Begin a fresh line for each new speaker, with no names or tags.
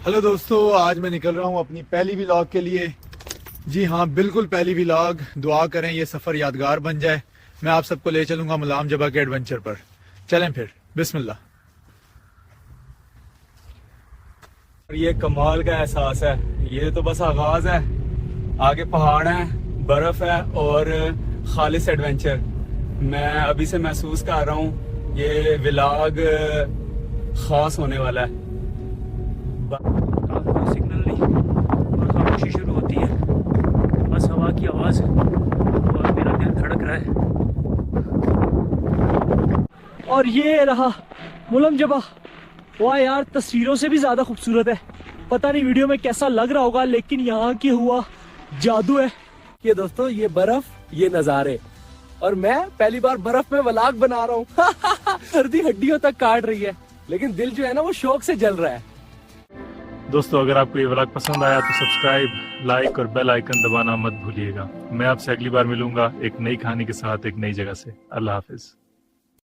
Hello दोस्तों, आज मैं निकल रहा हूँ अपनी पहली व्लॉग के लिए। जी हाँ, बिल्कुल पहली व्लॉग। दुआ करें ये सफ़र यादगार बन जाए। मैं आप सबको ले चलूँगा मुलाम जबा के एडवेंचर पर। चलें फिर, बिस्मिल्लाह। और ये कमाल का एहसास है, ये तो बस आगाज है। आगे पहाड़ है, बर्फ है और खालिस एडवेंचर। मैं अभी से महसूस कर रहा हूँ ये व्लॉग खास होने वाला है।
कोई सिग्नल नहीं और खामोशी शुरू होती है, बस हवा की आवाज़ और मेरा दिल धड़क रहा है। और ये रहा मुलम जबा। वाह यार, तस्वीरों से भी ज़्यादा खूबसूरत है। पता नहीं वीडियो में कैसा लग रहा होगा, लेकिन यहाँ की हुआ जादू है।
ये दोस्तों, ये बर्फ, ये नज़ारे, और मैं पहली बार बर्फ में व्लॉग बना रहा हूँ। सर्दी हड्डियों तक काट रही है, लेकिन दिल जो है ना वो शौक से जल रहा है।
दोस्तों, अगर आपको ये व्लॉग पसंद आया तो सब्सक्राइब, लाइक और बेल आइकन दबाना मत भूलिएगा। मैं आपसे अगली बार मिलूंगा एक नई कहानी के साथ, एक नई जगह से। अल्लाह हाफिज।